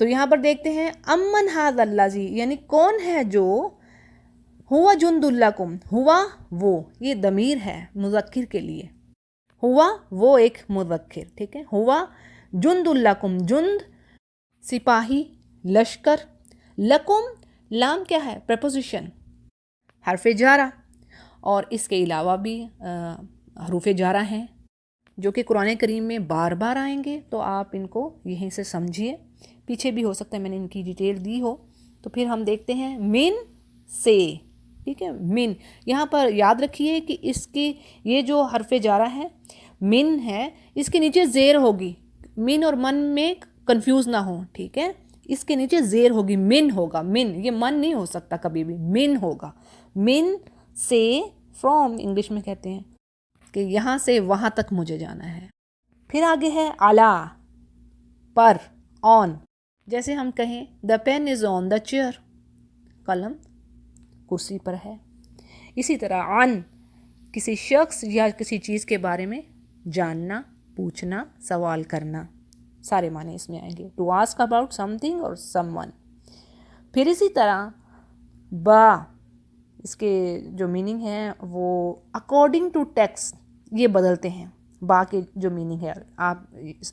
تو یہاں پر دیکھتے ہیں امن ھذا الذی، یعنی کون ہے جو، ہوا جند لکم، ہوا وہ، یہ ضمیر ہے مذکر کے لیے، ہوا وہ ایک مذکر، ٹھیک ہے، ہوا جند لکم، جند سپاہی، لشکر، لکم لام کیا ہے، پریپوزیشن، حرف جارہ، اور اس کے علاوہ بھی حروف جارہ ہیں جو کہ قرآن کریم میں بار بار آئیں گے، تو آپ ان کو یہیں سے سمجھیے، پیچھے بھی ہو سکتا ہے میں نے ان کی ڈیٹیل دی ہو۔ تو پھر ہم دیکھتے ہیں من سے، ٹھیک ہے، من، یہاں پر یاد رکھیے کہ اس کی یہ جو حرف جارہ ہے من ہے، اس کے نیچے زیر ہوگی، من اور من میں کنفیوز نہ ہو، ٹھیک ہے، اس کے نیچے زیر ہوگی، من ہوگا، من، یہ من نہیں ہو سکتا کبھی بھی، من ہوگا، من سے، فرام انگلش میں کہتے ہیں کہ یہاں سے وہاں تک مجھے جانا ہے۔ پھر آگے ہے علی، پر، آن، جیسے ہم کہیں دا pain is on the chair, قلم کرسی پر ہے۔ اسی طرح عن، کسی شخص یا کسی چیز کے بارے میں جاننا، پوچھنا، سوال کرنا، سارے معنی اس میں آئیں گے، to ask about something اور سم ون۔ پھر اسی طرح با، اس کے جو میننگ ہے وہ اکارڈنگ ٹو ٹیکسٹ یہ بدلتے ہیں، با کے جو میننگ ہے آپ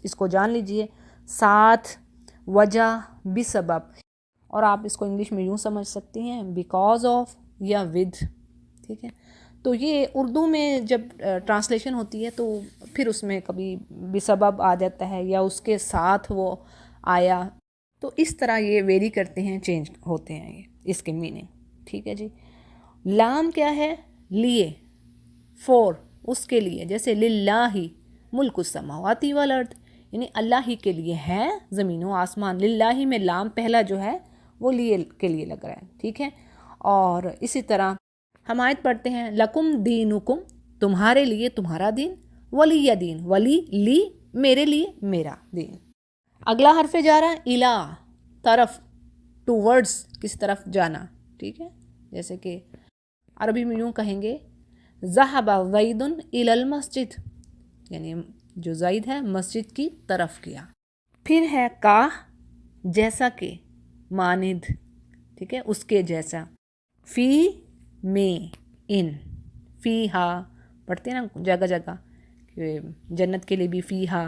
اس کو جان لیجئے، ساتھ، وجہ، بسبب، اور آپ اس کو انگلش میں یوں سمجھ سکتے ہیں بیکاز آف یا ود، ٹھیک ہے۔ تو یہ اردو میں جب ٹرانسلیشن ہوتی ہے تو پھر اس میں کبھی بسبب آ جاتا ہے یا اس کے ساتھ وہ آیا، تو اس طرح یہ ویری کرتے ہیں، چینج ہوتے ہیں یہ اس کے میننگ، ٹھیک ہے جی۔ لام کیا ہے، لیے، فور، اس کے لیے، جیسے للہ ملک السماوات والارض، یعنی اللہ ہی کے لیے ہے زمین و آسمان، للہ میں لام پہلا جو ہے وہ لیے کے لیے لگ رہا ہے، ٹھیک ہے۔ اور اسی طرح ہم آیت پڑھتے ہیں لکم دینکم، تمہارے لیے تمہارا دین، ولی دین، ولی لی میرے لیے میرا دین۔ اگلا حرف جارہ الا، طرف، ٹو ورڈز، کس طرف جانا، ٹھیک ہے، جیسے کہ عربی میں یوں کہیں گے ذہب زید الی المسجد، یعنی جو زید ہے مسجد کی طرف گیا۔ پھر ہے کا، جیسا کہ، مانند، ٹھیک ہے، اس کے جیسا، فی، میں، ان، فی ہا، پڑھتے ہیں نا جگہ جگہ کہ جنت کے لیے بھی فی ہا،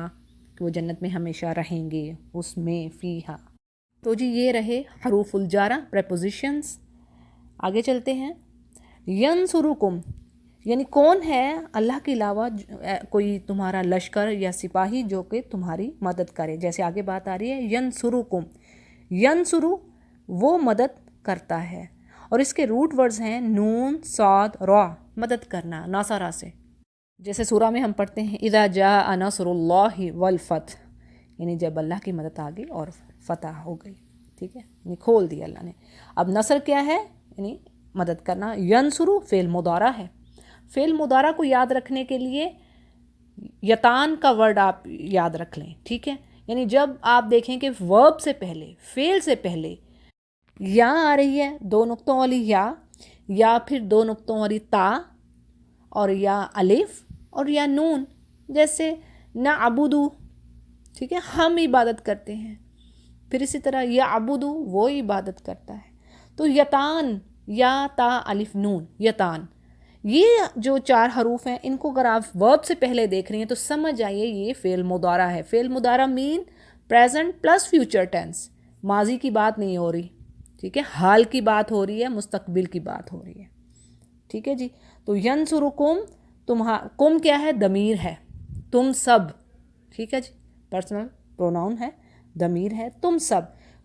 کہ وہ جنت میں ہمیشہ رہیں گے، اس میں، فی ہا۔ تو جی یہ رہے حروف الجارہ، پریپوزیشنز۔ آگے چلتے ہیں، ینصرکم، یعنی کون ہے اللہ کے علاوہ کوئی تمہارا لشکر یا سپاہی جو کہ تمہاری مدد کرے، جیسے آگے بات آ رہی ہے ینصرکم، ینصرو وہ مدد کرتا ہے، اور اس کے روٹ ورڈز ہیں نون، صاد، را، مدد کرنا، ناصرہ سے، جیسے سورہ میں ہم پڑھتے ہیں اذا جاء نصر اللہ والفتح، یعنی جب اللہ کی مدد آ گئی اور فتح ہو گئی، ٹھیک ہے، یعنی کھول دیا اللہ نے۔ اب نصر کیا ہے، یعنی مدد کرنا، ینصرو فعل مضارع ہے، فعل مضارع کو یاد رکھنے کے لیے یتان کا ورڈ آپ یاد رکھ لیں، ٹھیک ہے، یعنی جب آپ دیکھیں کہ ورب سے پہلے، فعل سے پہلے یا آ رہی ہے، دو نقطوں والی یا پھر دو نقطوں والی تا، اور یا الف اور یا نون، جیسے نعبدو، ٹھیک ہے، ہم عبادت کرتے ہیں، پھر اسی طرح یعبدو وہ عبادت کرتا ہے، تو یتان، یا تا الف نون، یتان، یہ جو چار حروف ہیں ان کو اگر آپ ورب سے پہلے دیکھ رہی ہیں تو سمجھ آئیے یہ فعل مضارع ہے۔ فعل مضارع مین پریزنٹ پلس فیوچر ٹینس، ماضی کی بات نہیں ہو رہی، ٹھیک ہے، حال کی بات ہو رہی ہے، مستقبل کی بات ہو رہی ہے، ٹھیک ہے جی۔ تو ینصرکم، کم کیا ہے، ضمیر ہے، تم سب، ٹھیک ہے جی، پرسنل پروناؤن ہے، ضمیر ہے، تم سب،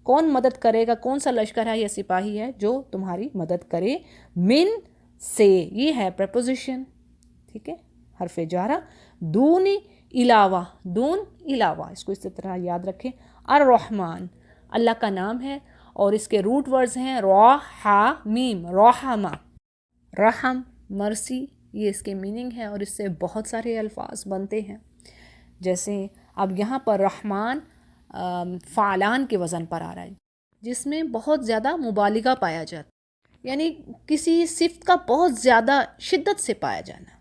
کون مدد کرے گا، کون سا لشکر ہے یا سپاہی ہے جو تمہاری مدد کرے، من سے، یہ ہے پریپوزیشن، ٹھیک ہے، حرف جارہ، دون، علاوہ، دون علاوہ، اس کو اس طرح یاد رکھیں، الرحمن اللہ کا نام ہے، اور اس کے روٹ ورڈز ہیں را، ہا، میم، رحمہ، رحم، مرسی، یہ اس کے میننگ ہے، اور اس سے بہت سارے الفاظ بنتے ہیں، جیسے اب یہاں پر رحمان فعلان کے وزن پر آ رہا ہے، جس میں بہت زیادہ مبالغہ پایا جاتا ہے، یعنی کسی صفت کا بہت زیادہ شدت سے پایا جانا،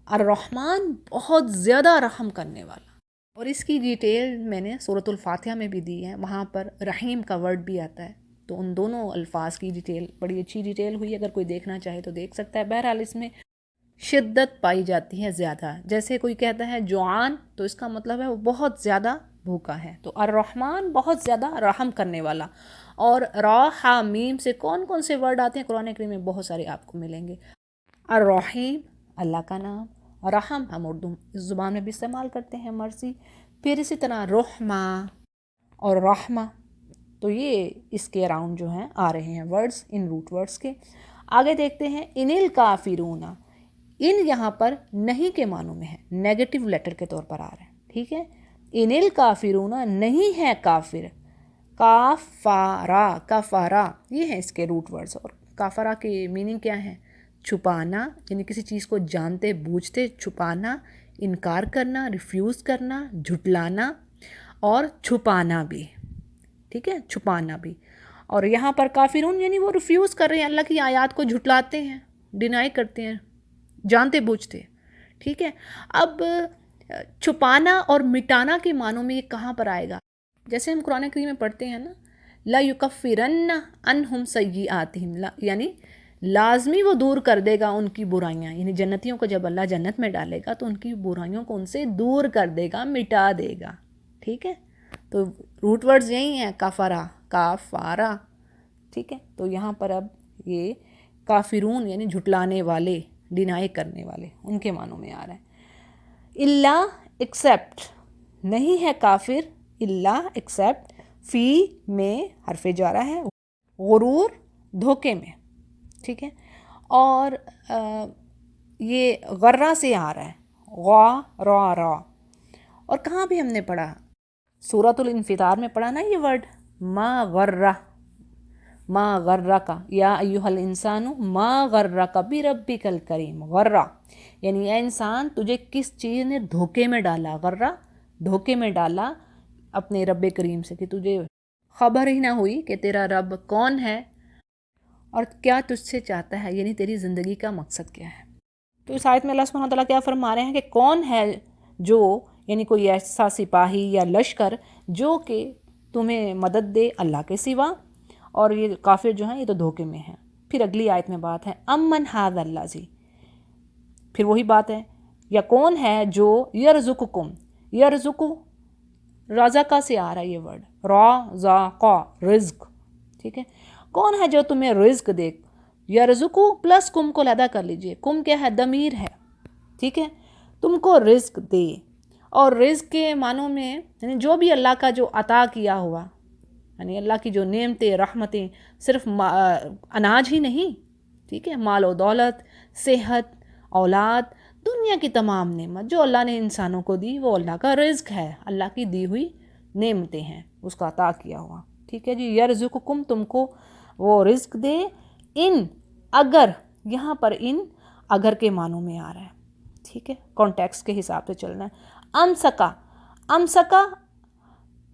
الرحمن بہت زیادہ رحم کرنے والا، اور اس کی ڈیٹیل میں نے سورۃ الفاتحہ میں بھی دی ہے، وہاں پر رحیم کا ورڈ بھی آتا ہے، تو ان دونوں الفاظ کی ڈیٹیل بڑی اچھی ڈیٹیل ہوئی، اگر کوئی دیکھنا چاہے تو دیکھ سکتا ہے۔ بہرحال اس میں شدت پائی جاتی ہے زیادہ، جیسے کوئی کہتا ہے جوعان تو اس کا مطلب ہے وہ بہت زیادہ بھوکا ہے، تو الرحمن بہت زیادہ رحم کرنے والا۔ اور را ہا میم سے کون کون سے ورڈ آتے ہیں قرآن کریم میں؟ بہت سارے آپ کو ملیں گے۔ الرحیم اللہ کا نام، رحم ہم اردو اس زبان میں بھی استعمال کرتے ہیں مرضی، پھر اسی طرح رحمہ اور رحمہ، تو یہ اس کے اراؤنڈ جو ہیں آ رہے ہیں ورڈز، ان روٹ ورڈز کے۔ آگے دیکھتے ہیں ان الکافرون، ان یہاں پر نہیں کے معنوں میں ہے، نیگیٹو لیٹر کے طور پر آ رہا ہے، ٹھیک ہے۔ ان الکافرون نہیں ہے کافر، کافارا کفارا یہ ہیں اس کے روٹ ورڈز، اور کافارا کی میننگ کیا ہے؟ چھپانا، یعنی کسی چیز کو جانتے بوجھتے چھپانا، انکار کرنا، ریفیوز کرنا، جھٹلانا اور چھپانا بھی، ٹھیک ہے، چھپانا بھی۔ اور یہاں پر کافرون یعنی وہ ریفیوز کر رہے ہیں، اللہ کی آیات کو جھٹلاتے ہیں، ڈینائی کرتے ہیں جانتے بوجھتے، ٹھیک ہے۔ اب چھپانا اور مٹانا کے معنوں میں یہ کہاں پر آئے گا؟ جیسے ہم قرآن کریم میں پڑھتے ہیں نا، لا یکفرن عنہم سیئاتہم، یعنی لازمی وہ دور کر دے گا ان کی برائیاں، یعنی جنتیوں کو جب اللہ جنت میں ڈالے گا تو ان کی برائیوں کو ان سے دور کر دے گا، مٹا دے گا، ٹھیک ہے۔ تو روٹ ورڈز یہی ہیں، کفرا کافارا، ٹھیک ہے۔ تو یہاں پر اب یہ کافرون یعنی جھٹلانے والے، ڈینائی کرنے والے، ان کے معنوں میں آ رہا ہے۔ اللہ ایکسیپٹ، نہیں ہے کافر اللہ ایکسیپٹ، فی میں حرف جارہ ہے، غرور دھوکے میں، ٹھیک ہے۔ اور یہ غرہ سے آ رہا ہے، غا را را، اور کہاں بھی ہم نے پڑھا؟ سورۃ الانفطار میں پڑھا نا یہ ورڈ، ما غرہ، ما غرہ کا یا ایہا الانسان ما غرہ کا بربک الکریم، غرہ یعنی اے انسان تجھے کس چیز نے دھوکے میں ڈالا، غرہ دھوکے میں ڈالا اپنے رب کریم سے، کہ تجھے خبر ہی نہ ہوئی کہ تیرا رب کون ہے اور کیا تجھ سے چاہتا ہے، یعنی تیری زندگی کا مقصد کیا ہے۔ تو اس آیت میں اللہ سبحانہ وتعالیٰ کیا فرما رہے ہیں کہ کون ہے جو، یعنی کوئی ایسا سپاہی یا لشکر جو کہ تمہیں مدد دے اللہ کے سوا، اور یہ کافر جو ہیں یہ تو دھوکے میں ہیں۔ پھر اگلی آیت میں بات ہے امن ھذا الذی، پھر وہی بات ہے، یا کون ہے جو یرزقکم، یرزقو رزقہ سے آ رہا ہے یہ ورڈ، رازقہ رزق، ٹھیک ہے۔ کون ہے جو تمہیں رزق دے؟ یرزقو پلس کم کو علیحدہ کر لیجئے، کم کیا ہے؟ ضمیر ہے، ٹھیک ہے، تم کو رزق دے۔ اور رزق کے معنوں میں یعنی جو بھی اللہ کا جو عطا کیا ہوا، یعنی اللہ کی جو نعمتیں رحمتیں، صرف اناج ہی نہیں، ٹھیک ہے، مال و دولت، صحت، اولاد، دنیا کی تمام نعمت جو اللہ نے انسانوں کو دی وہ اللہ کا رزق ہے، اللہ کی دی ہوئی نعمتیں ہیں، اس کا عطا کیا ہوا، ٹھیک ہے جی۔ یرزقکم تم کو وہ رزق دے، ان اگر، یہاں پر ان اگر کے معنوں میں آ رہا ہے، ٹھیک ہے، کانٹیکسٹ کے حساب سے چلنا ہے۔ امسکا، امسکا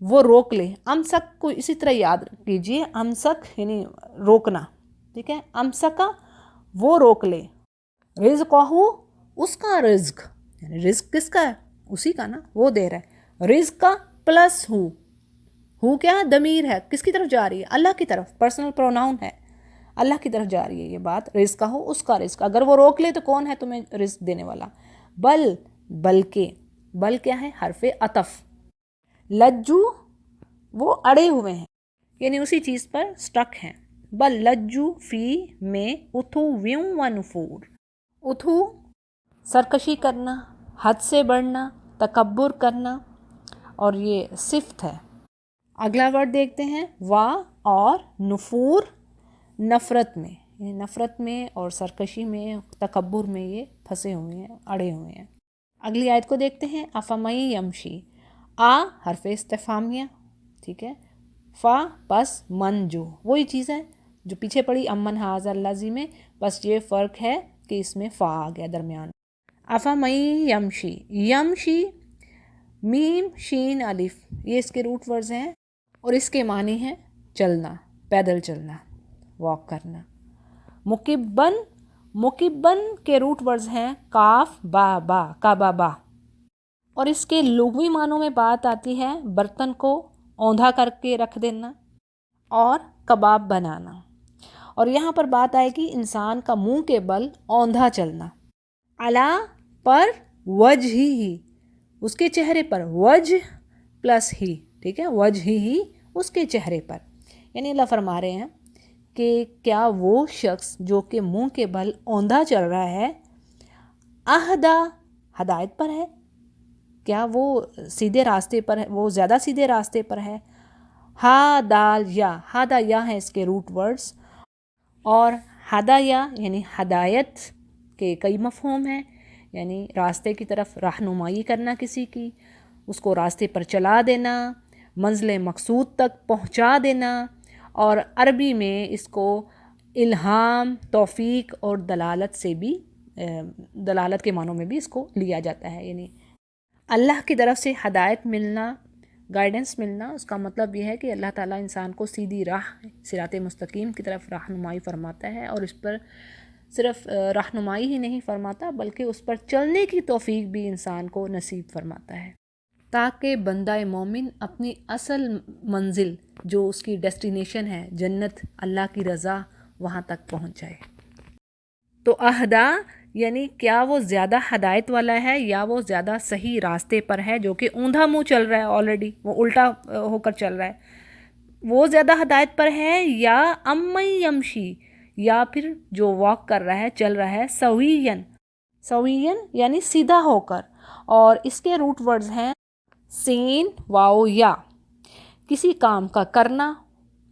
وہ روک لے، امسک کو اسی طرح یاد کیجئے، امسک یعنی روکنا، ٹھیک ہے، امسکا وہ روک لے، رزقہ اس کا رزق، یعنی رزق کس کا ہے؟ اسی کا نا، وہ دے رہا ہے، رزق کا پلس ہو کیا ہے؟ ضمیر ہے، کس کی طرف جا رہی ہے؟ اللہ کی طرف، پرسنل پروناؤن ہے، اللہ کی طرف جا رہی ہے یہ بات، رزق ہو اس کا رزق، اگر وہ روک لے تو کون ہے تمہیں رزق دینے والا؟ بلکہ، بل کیا ہے؟ حرف عطف، لجو وہ اڑے ہوئے ہیں، یعنی اسی چیز پر سٹک ہیں، بل لجو فی میں اتھو ویوں و نفور، اتھو سرکشی کرنا، حد سے بڑھنا، تکبر کرنا، اور یہ صفت ہے۔ اگلا ورڈ دیکھتے ہیں، وا اور نفور، نفرت میں، یعنی نفرت میں اور سرکشی میں، تکبر میں یہ پھنسے ہوئے ہیں، اڑے ہوئے ہیں۔ اگلی آیت کو دیکھتے ہیں، افمن یمشی، آ حرف استفہامیہ، ٹھیک ہے، فا پس من جو، وہی چیز ہے جو پیچھے پڑی امن ھذا الذی میں، بس یہ فرق ہے کہ اس میں فا آ گیا درمیان۔ افمن یمشی، یمشی میم شین الف، یہ اس کے روٹ ورڈز ہیں اور اس کے معنی ہیں چلنا، پیدل چلنا، واک کرنا۔ مکبن، مکبن کے روٹ ورڈز ہیں کاف با با، کعبہ با، اور اس کے لغوی معنوں میں بات آتی ہے برتن کو اوندھا کر کے رکھ دینا اور کباب بنانا. اور یہاں پر بات آئے گی انسان کا منہ کے بل اوندھا چلنا. علا پر وجہ ہی اس کے چہرے پر, وجہ پلس ہی, ٹھیک ہے, وجہ ہی اس کے چہرے پر. یعنی اللہ فرما رہے ہیں کہ کیا وہ شخص جو کہ منہ کے بل اوندھا چل رہا ہے اہدا ہدایت پر ہے, کیا وہ سیدھے راستے پر ہے, وہ زیادہ سیدھے راستے پر ہے. ہا دال یا, ہادا یا ہے اس کے روٹ ورڈز, اور ہدا یا یعنی ہدایت کے کئی مفہوم ہیں, یعنی راستے کی طرف رہنمائی کرنا کسی کی, اس کو راستے پر چلا دینا, منزل مقصود تک پہنچا دینا. اور عربی میں اس کو الہام, توفیق اور دلالت سے بھی, دلالت کے معنوں میں بھی اس کو لیا جاتا ہے. یعنی اللہ کی طرف سے ہدایت ملنا, گائیڈنس ملنا, اس کا مطلب یہ ہے کہ اللہ تعالیٰ انسان کو سیدھی راہ, صراط مستقیم کی طرف رہنمائی فرماتا ہے, اور اس پر صرف رہنمائی ہی نہیں فرماتا بلکہ اس پر چلنے کی توفیق بھی انسان کو نصیب فرماتا ہے, تاکہ بندہ مومن اپنی اصل منزل جو اس کی ڈیسٹینیشن ہے جنت, اللہ کی رضا, وہاں تک پہنچ جائے. تو اہدا یعنی کیا وہ زیادہ ہدایت والا ہے یا وہ زیادہ صحیح راستے پر ہے, جو کہ اوندھا منہ چل رہا ہے, آلریڈی وہ الٹا ہو کر چل رہا ہے, وہ زیادہ ہدایت پر ہے, یا امی یمشی, یا پھر جو واک کر رہا ہے, چل رہا ہے, سوین, سوین یعنی سیدھا ہو کر. اور اس کے روٹ ورڈز ہیں سین واو یا, کسی کام کا کرنا,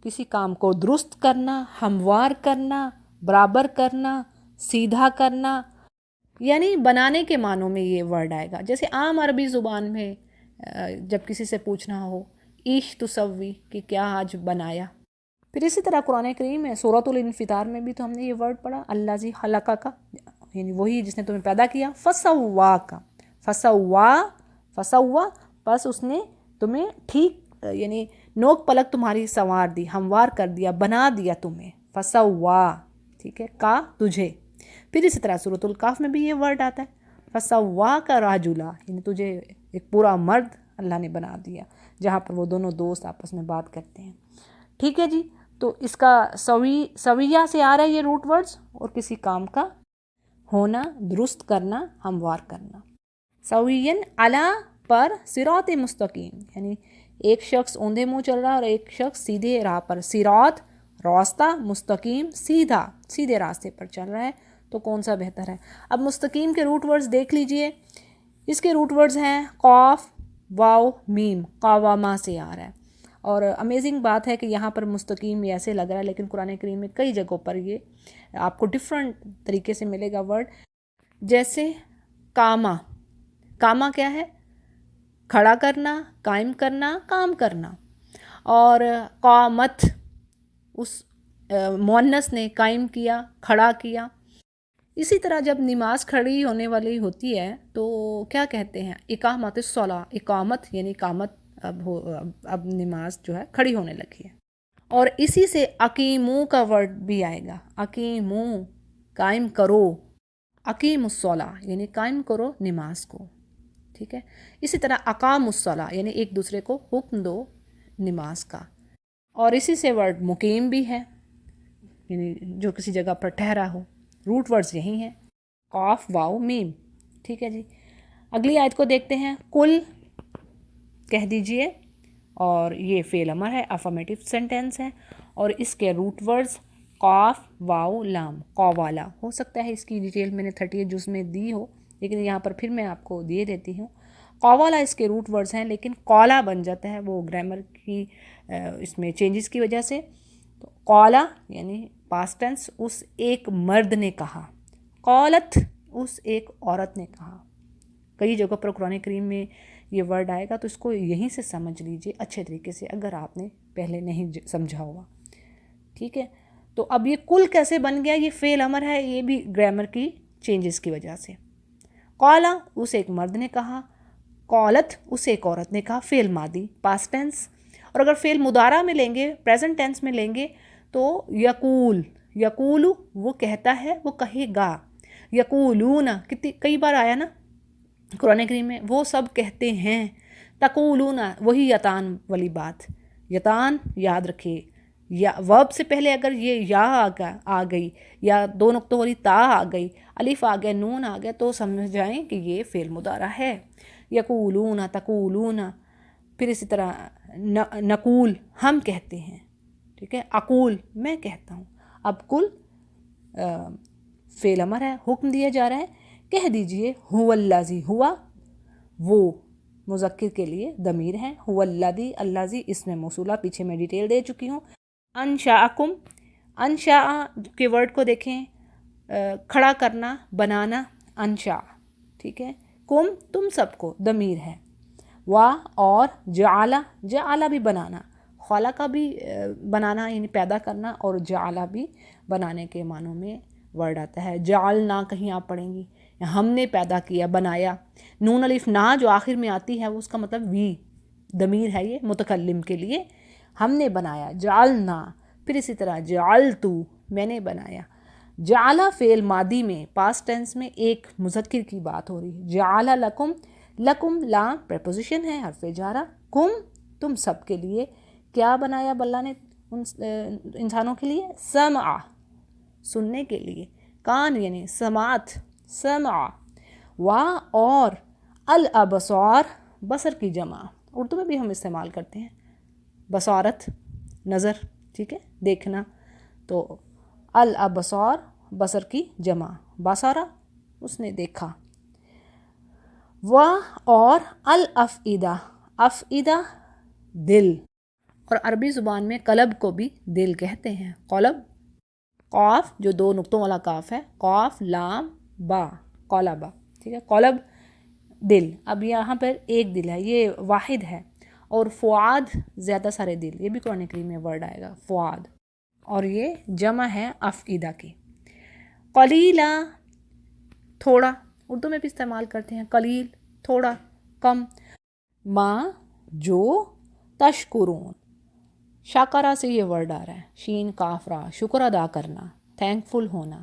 کسی کام کو درست کرنا, ہموار کرنا, برابر کرنا, سیدھا کرنا, یعنی بنانے کے معنوں میں یہ ورڈ آئے گا. جیسے عام عربی زبان میں جب کسی سے پوچھنا ہو ایش تسوی کہ کیا آج بنایا. پھر اسی طرح قرآن کریم میں سورۃ الانفطار میں بھی تو ہم نے یہ ورڈ پڑھا, اللہ زی خلقہ کا, یعنی وہی جس نے تمہیں پیدا کیا, فسوا کا, فسوا, فسوا بس اس نے تمہیں ٹھیک یعنی نوک پلک تمہاری سنوار دی, ہموار کر دیا, بنا دیا تمہیں, فسوا, ٹھیک ہے, کا تجھے. پھر اسی طرح سورۃ الکاف میں بھی یہ ورڈ آتا ہے, فسوا کا راجولا, یعنی تجھے ایک پورا مرد اللہ نے بنا دیا, جہاں پر وہ دونوں دوست آپس میں بات کرتے ہیں. ٹھیک ہے جی, تو اس کا سویہ سے آ رہا ہے یہ روٹ ورڈز, اور کسی کام کا ہونا, درست کرنا, ہموار کرنا. سوین علا پر صراط مستقیم, یعنی ایک شخص اوندھے منہ چل رہا ہے اور ایک شخص سیدھے راہ پر, صراط راستہ, مستقیم سیدھا, سیدھے راستے پر چل رہا ہے. تو کون سا بہتر ہے؟ اب مستقیم کے روٹ ورڈز دیکھ لیجئے. اس کے روٹ ورڈز ہیں قاف واو میم, قواما سے آ رہا ہے. اور امیزنگ بات ہے کہ یہاں پر مستقیم یہ ایسے لگ رہا ہے, لیکن قرآن کریم میں کئی جگہوں پر یہ آپ کو ڈفرنٹ طریقے سے ملے گا ورڈ. جیسے کاما, کاما کیا ہے؟ کھڑا کرنا, قائم کرنا, کام کرنا. اور قامت, اس مؤنث نے قائم کیا, کھڑا کیا. اسی طرح جب نماز کھڑی ہونے والی ہوتی ہے تو کیا کہتے ہیں؟ اقامت الصلاۃ, اقامت یعنی قامت, اب نماز جو ہے کھڑی ہونے لگی ہے. اور اسی سے اقیمو کا ورڈ بھی آئے گا, اقیمو قائم کرو, اقیم الصلاۃ یعنی قائم کرو نماز کو. ٹھیک ہے, اسی طرح اقام الصلاۃ یعنی ایک دوسرے کو حکم دو نماز کا. اور اسی سے ورڈ مقیم بھی ہے, یعنی جو کسی جگہ پر ٹھہرا ہو. روٹ ورڈز یہی ہیں, قاف واو میم. ٹھیک ہے جی, اگلی آیت کو دیکھتے ہیں. کل کہہ دیجئے, اور یہ فعل امر ہے, افرمیٹیو سینٹینس ہے, اور اس کے روٹ ورڈز قاف واو لام, قوالا. ہو سکتا ہے اس کی ڈیٹیل میں نے 30 جز میں دی ہو, لیکن یہاں پر پھر میں آپ کو دیے دیتی ہوں. قوالا اس کے روٹ ورڈز ہیں, لیکن قولا بن جاتا ہے, وہ گرامر کی اس میں چینجز کی وجہ سے. تو قولا یعنی پاسٹ ٹینس, اس ایک مرد نے کہا, قالت اس ایک عورت نے کہا. کئی جگہ پر قرآن کریم میں یہ ورڈ آئے گا, تو اس کو یہیں سے سمجھ لیجئے اچھے طریقے سے, اگر آپ نے پہلے نہیں سمجھا ہوا. ٹھیک ہے, تو اب یہ کل کیسے بن گیا؟ یہ فعل امر ہے, یہ بھی گرامر کی چینجز کی وجہ سے. قالا اس ایک مرد نے کہا, قالت اس ایک عورت نے کہا, فعل ماضی پاسٹ ٹینس. اور اگر فعل مضارع میں لیں گے, پریزنٹ ٹینس میں لیں گے, تو یقول, یقولو وہ کہتا ہے, وہ کہے گا. یقولون کئی بار آیا نا, قرآن کریم میں وہ سب کہتے ہیں، تقولون وہی یتان والی بات، یتان یاد رکھے، یا ورب سے پہلے اگر یہ یا آ گئی یا دو نقطوں والی تا آ گئی، الف آ گیا، نون آ گیا، تو سمجھ جائیں کہ یہ فعل مضارع ہے۔ یقولون، تقولون، پھر اسی طرح نقول ہم کہتے ہیں، ٹھیک ہے، اقول میں کہتا ہوں۔ اب کل فعل امر ہے، حکم دیا جا رہا ہے، کہہ دیجئے هو الذی، ہوا وہ مذکر کے لیے ضمیر ہے، هو الذی، الذی اس میں موصولہ، پیچھے میں ڈیٹیل دے چکی ہوں۔ انشاءکم، انشاء کے ورڈ کو دیکھیں، کھڑا کرنا، بنانا، انشاء، ٹھیک ہے، کم تم سب کو ضمیر ہے، وا اور جعل، جعل بھی بنانا، خلق بھی بنانا یعنی پیدا کرنا، اور جعل بھی بنانے کے معنوں میں ورڈ آتا ہے۔ جعلنا کہیں آپ پڑھیں گی، ہم نے پیدا کیا، بنایا۔ نون الف نا جو آخر میں آتی ہے اس کا مطلب وی، ضمیر ہے یہ متکلم کے لیے، ہم نے بنایا، جعلنا۔ پھر اسی طرح جعلتو، میں نے بنایا۔ جعل فعل ماضی میں پاسٹ ٹینس میں ایک مذکر کی بات ہو رہی ہے، جعل لکم، لکم لام پریپوزیشن ہے، حرف جارہ، کم تم سب کے لیے کیا بنایا اللہ نے ان انسانوں کے لیے، سمع سننے کے لیے، کان یعنی سماعت، سمع، وا اور الابصار بصر کی جمع، اردو میں بھی ہم استعمال کرتے ہیں، بصارت نظر، ٹھیک ہے، دیکھنا، تو الابصار بصر کی جمع، بصارہ اس نے دیکھا، اور الافئدہ، افئدہ دل، اور عربی زبان میں قلب کو بھی دل کہتے ہیں، قلب، قاف جو دو نقطوں والا قاف ہے، قاف لام با، قلبہ، ٹھیک ہے، قلب دل۔ اب یہاں پر ایک دل ہے، یہ واحد ہے، اور فؤاد زیادہ سارے دل، یہ بھی قرآن کریم میں ورڈ آئے گا فؤاد، اور یہ جمع ہے افئدہ کی۔ قلیلا تھوڑا، اردو میں بھی استعمال کرتے ہیں، قلیل تھوڑا، کم۔ ما جو، تشکرون، شاکرہ سے یہ ورڈ آ رہا ہے، شین کاف را، شکر ادا کرنا، تھینک فل ہونا،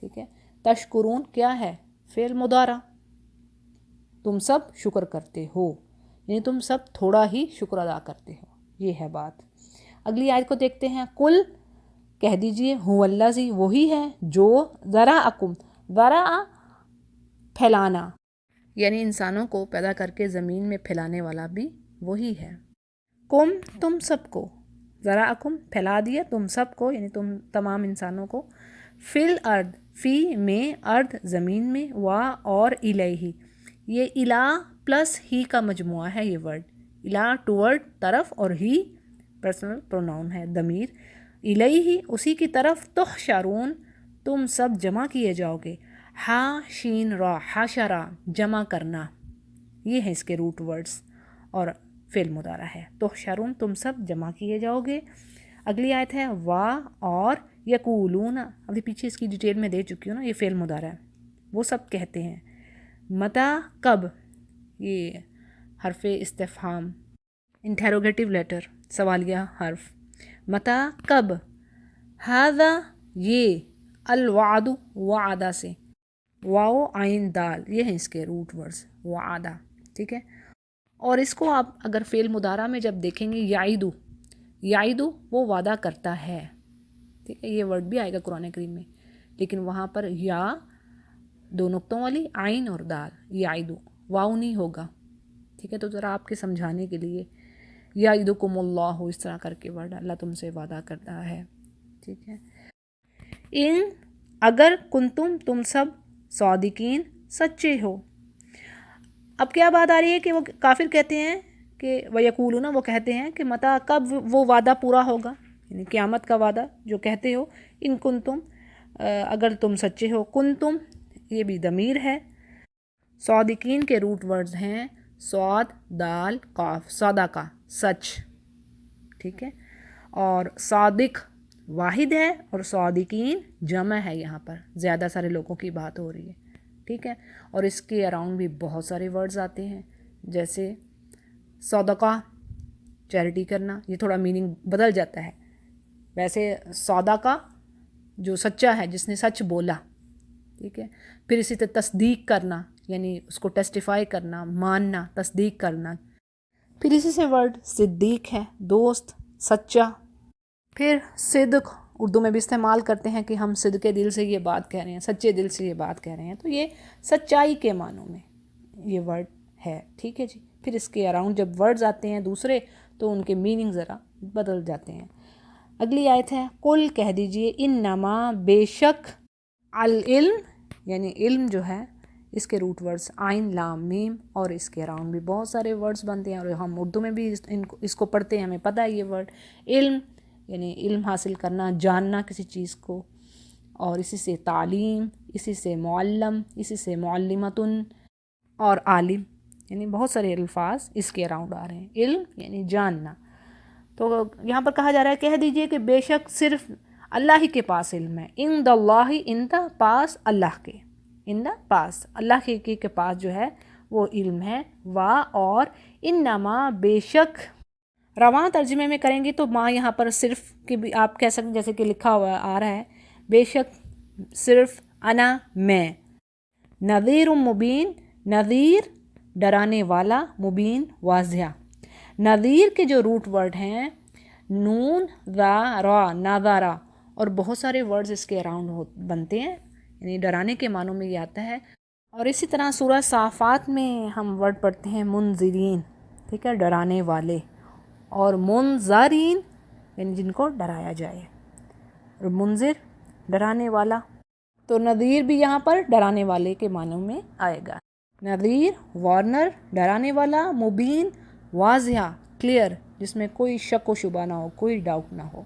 ٹھیک ہے۔ تشکرون کیا ہے، فعل مضارع، تم سب شکر کرتے ہو، یعنی تم سب تھوڑا ہی شکر ادا کرتے ہو، یہ ہے بات۔ اگلی آیت کو دیکھتے ہیں، کل کہہ دیجئے، هو الذی وہی ہے جو ذرأکم، ذرأ پھیلانا، یعنی انسانوں کو پیدا کر کے زمین میں پھیلانے والا بھی وہی ہے۔ کم تم سب کو، ذرأکم پھیلا دیا تم سب کو، یعنی تم تمام انسانوں کو، فی الارض، فی میں، ارض زمین میں، وا اور الیہ، یہ الہ پلس ہی کا مجموعہ ہے، یہ ورڈ الہ ٹورڈ طرف، اور ہی پرسنل پروناؤن ہے، ضمیر، الیہ اسی کی طرف، تحشرون تم سب جمع کیے جاؤ گے، ہا شین را، حشرا جمع کرنا، یہ ہے اس کے روٹ ورڈز، اور فعل مضارع ہے، تحشرون تم سب جمع کیے جاؤ گے۔ اگلی آیت ہے، وا اور یقولون، ابھی پیچھے اس کی ڈیٹیل میں دے چکی ہوں نا، یہ فعل مضارع ہے، وہ سب کہتے ہیں، متا کب، یہ حرف استفہام، انٹیروگیٹو لیٹر، سوالیہ حرف، متا کب، ھذا یہ، الوعد وعدہ سے، واو عین دال، یہ ہیں اس کے روٹ ورڈز، وعدہ، ٹھیک ہے۔ اور اس کو آپ اگر فعل مضارع میں جب دیکھیں گے، یعیدو، یعیدو وہ وعدہ کرتا ہے، ٹھیک ہے، یہ ورڈ بھی آئے گا قرآن کریم میں، لیکن وہاں پر یا دو نقطوں والی، عین اور دال، یعیدو، واو نہیں ہوگا، ٹھیک ہے، تو ذرا آپ کے سمجھانے کے لیے، یعیدکم اللہ، اس طرح کر کے ورڈ، اللہ تم سے وعدہ کرتا ہے، ٹھیک ہے۔ ان اگر کنتم تم سب، صادقین سچے ہو، اب کیا بات آ رہی ہے کہ وہ کافر کہتے ہیں کہ وَيَقُولُونَ، وہ کہتے ہیں کہ متا کب وہ وعدہ پورا ہوگا، یعنی قیامت کا وعدہ جو کہتے ہو، ان کنتم اگر تم سچے ہو، کنتم یہ بھی ضمیر ہے، صادقین کے روٹ ورڈز ہیں صاد دال قاف، صادقہ سچ، ٹھیک ہے، اور صادق واحد ہے، اور صادقین جمع ہے، یہاں پر زیادہ سارے لوگوں کی بات ہو رہی ہے، ٹھیک ہے۔ اور اس کے اراؤنڈ بھی بہت سارے ورڈز آتے ہیں، جیسے صدقہ چیریٹی کرنا، یہ تھوڑا میننگ بدل جاتا ہے، ویسے صدقہ جو سچا ہے، جس نے سچ بولا، ٹھیک ہے۔ پھر اسی طرح تصدیق کرنا، یعنی اس کو ٹیسٹیفائی کرنا، ماننا، تصدیق کرنا۔ پھر اسی سے ورڈ صدیق ہے، دوست، سچا۔ پھر صدق اردو میں بھی استعمال کرتے ہیں کہ ہم صدقے دل سے یہ بات کہہ رہے ہیں، سچے دل سے یہ بات کہہ رہے ہیں، تو یہ سچائی کے معنوں میں یہ ورڈ ہے، ٹھیک ہے جی۔ پھر اس کے اراؤنڈ جب ورڈز آتے ہیں دوسرے تو ان کے میننگ ذرا بدل جاتے ہیں۔ اگلی آیت ہے قل، کہہ دیجئے، انما، بے شک، العلم یعنی علم جو ہے اس کے روٹ ورڈز عین لام میم، اور اس کے اراؤنڈ بھی بہت سارے ورڈز بنتے ہیں اور ہم اردو میں بھی اس کو پڑھتے ہیں، ہمیں پتہ ہے یہ ورڈ علم یعنی علم حاصل کرنا، جاننا کسی چیز کو، اور اسی سے تعلیم، اسی سے معلم، اسی سے معلمتن اور عالم، یعنی بہت سارے الفاظ اس کے اراؤنڈ آ رہے ہیں۔ علم یعنی جاننا، تو یہاں پر کہا جا رہا ہے کہہ دیجئے کہ بے شک صرف اللہ ہی کے پاس علم ہے، عند اللہ، ان دا پاس اللہ کے، ان دا پاس اللہ کے پاس جو ہے وہ علم ہے، اور انما، بے شک، رواں ترجمے میں کریں گے تو ماں یہاں پر صرف کہ بھی آپ کہہ سکتے جیسے کہ لکھا ہوا آ رہا ہے، بے شک صرف، انا، میں، نذیر مبین، نذیر ڈرانے والا، مبین واضح۔ نذیر کے جو روٹ ورڈ ہیں نون، ذا، را، ناظارا، اور بہت سارے ورڈز اس کے اراؤنڈ بنتے ہیں، یعنی ڈرانے کے معنوں میں یہ آتا ہے۔ اور اسی طرح سورہ صافات میں ہم ورڈ پڑھتے ہیں منذرین، ٹھیک ہے، ڈرانے والے، اور منذرین یعنی جن کو ڈرایا جائے، اور منذر ڈرانے والا، تو نذیر بھی یہاں پر ڈرانے والے کے معنوں میں آئے گا۔ نذیر وارنر، ڈرانے والا، مبین واضح کلیئر، جس میں کوئی شک و شبہ نہ ہو، کوئی ڈاؤٹ نہ ہو۔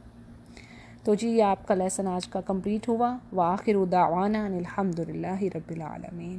تو جی یہ آپ کا لیسن آج کا کمپلیٹ ہوا۔ وآخر دعوانا ان الحمد للہ رب العالمین۔